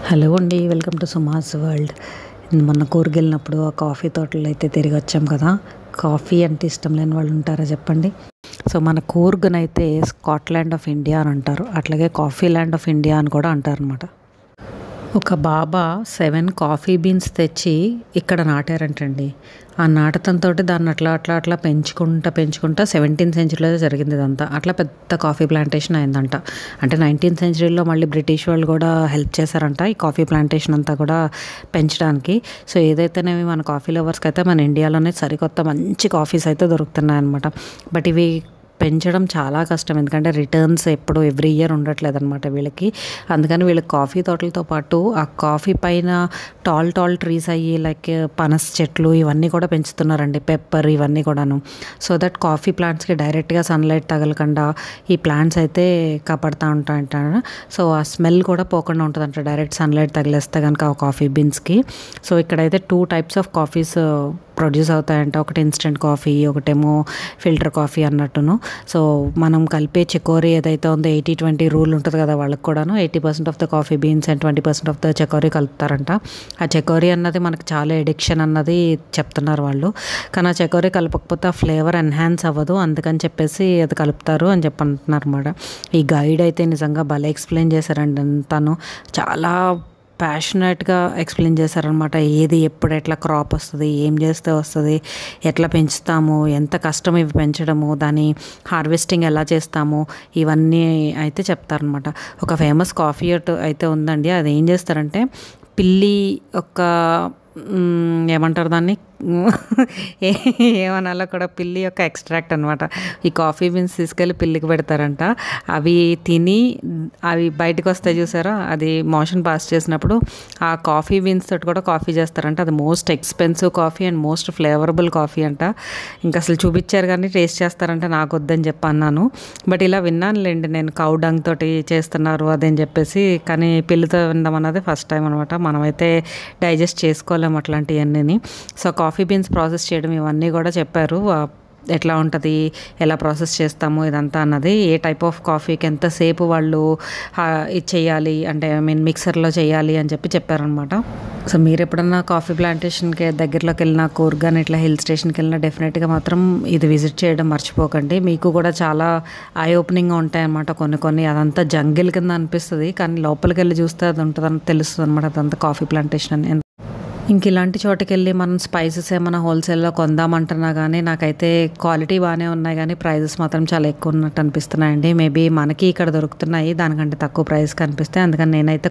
Hello అండి, welcome to సుమాస్ world. మొన్న కూర్గ్ వెళ్ళినప్పుడు ఆ కాఫీ తోటలో అయితే తిరిగి వచ్చాం కదా. కాఫీ అంటే ఇష్టం లేని వాళ్ళు ఉంటారా చెప్పండి. సో మన కూర్గ్నైతే స్కాట్లాండ్ ఆఫ్ ఇండియా అని అంటారు, అట్లాగే కాఫీ ల్యాండ్ ఆఫ్ ఇండియా అని కూడా అంటారు అనమాట. ఒక బాబా 7 కాఫీ బీన్స్ తెచ్చి ఇక్కడ నాటారంటండి. ఆ నాటతంతో దాన్ని అట్లా పెంచుకుంటా 17th సెంచరీలో జరిగింది ఇదంతా. అట్లా పెద్ద కాఫీ ప్లాంటేషన్ అయిందంట. అంటే 19th సెంచరీలో మళ్ళీ బ్రిటిష్ వాళ్ళు కూడా హెల్ప్ చేశారంట ఈ కాఫీ ప్లాంటేషన్ అంతా కూడా పెంచడానికి. సో ఏదైతేనేమి మన కాఫీ లవర్స్కి అయితే మన ఇండియాలోనే సరికొత్త మంచి కాఫీస్ అయితే దొరుకుతున్నాయి అనమాట. బట్ ఇవి పెంచడం చాలా కష్టం, ఎందుకంటే రిటర్న్స్ ఎప్పుడు ఎవ్రీ ఇయర్ ఉండట్లేదు అనమాట వీళ్ళకి. అందుకని వీళ్ళకి కాఫీ తోటలతో పాటు ఆ కాఫీ పైన టాల్ ట్రీస్ అయ్యి లైక్ పనస చెట్లు ఇవన్నీ కూడా పెంచుతున్నారండి, పెప్పర్ ఇవన్నీ కూడాను. సో దట్ కాఫీ ప్లాంట్స్కి డైరెక్ట్గా సన్లైట్ తగలకుండా ఈ ప్లాంట్స్ అయితే కాపాడుతూ ఉంటాయంట. సో ఆ స్మెల్ కూడా పోకుండా ఉంటుందంట డైరెక్ట్ సన్లైట్ తగిలేస్తే కనుక ఆ కాఫీ బీన్స్కి. సో ఇక్కడైతే 2 టైప్స్ ఆఫ్ కాఫీస్ ప్రొడ్యూస్ అవుతాయంట. ఒకటి ఇన్స్టెంట్ కాఫీ, ఒకటేమో ఫిల్టర్ కాఫీ అన్నట్టును. సో మనం కలిపే చకోరీ ఏదైతే ఉందో 80-20 రూల్ ఉంటుంది కదా, వాళ్ళకి కూడాను 80% of the coffee beans and 20% of the chicory కలుపుతారంట. ఆ చకోరీ అన్నది మనకు చాలా ఎడిక్షన్ అన్నది చెప్తున్నారు వాళ్ళు. కానీ ఆ చకోరీ కలపకపోతే ఆ ఫ్లేవర్ ఎన్హాన్స్ అవ్వదు, అందుకని చెప్పేసి అది కలుపుతారు అని చెప్పి అంటున్నారు అన్నమాట. ఈ గైడ్ అయితే నిజంగా భలే ఎక్స్ప్లెయిన్ చేశారండి. తను చాలా ప్యాషనేట్గా ఎక్స్ప్లెయిన్ చేశారనమాట. ఏది ఎప్పుడు ఎట్లా క్రాప్ వస్తుంది, ఏం చేస్తే వస్తుంది, ఎట్లా పెంచుతాము, ఎంత కష్టం ఇవి పెంచడము, దాని హార్వెస్టింగ్ ఎలా చేస్తాము, ఇవన్నీ అయితే చెప్తారనమాట. ఒక ఫేమస్ కాఫీ అయితే ఉందండి. అది ఏం చేస్తారంటే పిల్లి యొక్క ఏమంటారు దాన్ని ఏమనాలో కూడా, పిల్లి యొక్క ఎక్స్ట్రాక్ట్ అనమాట. ఈ కాఫీ బీన్స్ తీసుకెళ్ళి పిల్లికి పెడతారంట. అవి తిని అవి బయటకు వస్తాయి చూసారా, అది మోషన్ పాస్ చేసినప్పుడు ఆ కాఫీ బీన్స్ తోటి కూడా కాఫీ చేస్తారంట. అది most expensive coffee and most flavourable coffee అంట. ఇంకా అసలు చూపించారు కానీ టేస్ట్ చేస్తారంటే నాకు వద్దని చెప్పి అన్నాను. బట్ ఇలా విన్నానులేండి నేను, కౌ డంగ్ తోటి చేస్తున్నారు అదని చెప్పేసి. కానీ పిల్లితో వినడం అన్నది ఫస్ట్ టైం అనమాట. మనమైతే డైజెస్ట్ చేసుకోలేము అట్లాంటివన్నీ. సో కాఫీ బీన్స్ ప్రాసెస్ చేయడం ఇవన్నీ కూడా చెప్పారు, ఎట్లా ఉంటుంది, ఎలా ప్రాసెస్ చేస్తాము ఇదంతా అన్నది, ఏ టైప్ ఆఫ్ కాఫీకి ఎంతసేపు వాళ్ళు ఇది చేయాలి అంటే మిక్సర్లో చేయాలి అని చెప్పారనమాట. సో మీరు ఎప్పుడన్నా కాఫీ ప్లాంటేషన్కి దగ్గరలోకి వెళ్ళినా, కూర్గ్ కానీ ఇట్లా హిల్ స్టేషన్కి వెళ్ళినా డెఫినెట్గా మాత్రం ఇది విజిట్ చేయడం మర్చిపోకండి. మీకు కూడా చాలా ఐ ఓపెనింగ్గా ఉంటాయన్నమాట. కొన్ని అదంతా జంగిల్ కింద అనిపిస్తుంది, కానీ లోపలికి వెళ్ళి చూస్తే అది ఉంటుందని తెలుస్తుంది అనమాట. అదంతా కాఫీ ప్లాంటేషన్ అని. ఇంక ఇలాంటి చోటుకి వెళ్ళి మనం స్పైసెస్ ఏమైనా హోల్సేల్లో కొందామంటున్నా కానీ నాకైతే క్వాలిటీ బాగానే ఉన్నాయి, కానీ ప్రైజెస్ మాత్రం చాలా ఎక్కువ ఉన్నట్టు అనిపిస్తున్నాయండి. మేబీ మనకి ఇక్కడ దొరుకుతున్నాయి దానికంటే తక్కువ ప్రైస్ కనిపిస్తాయి, అందుకని నేనైతే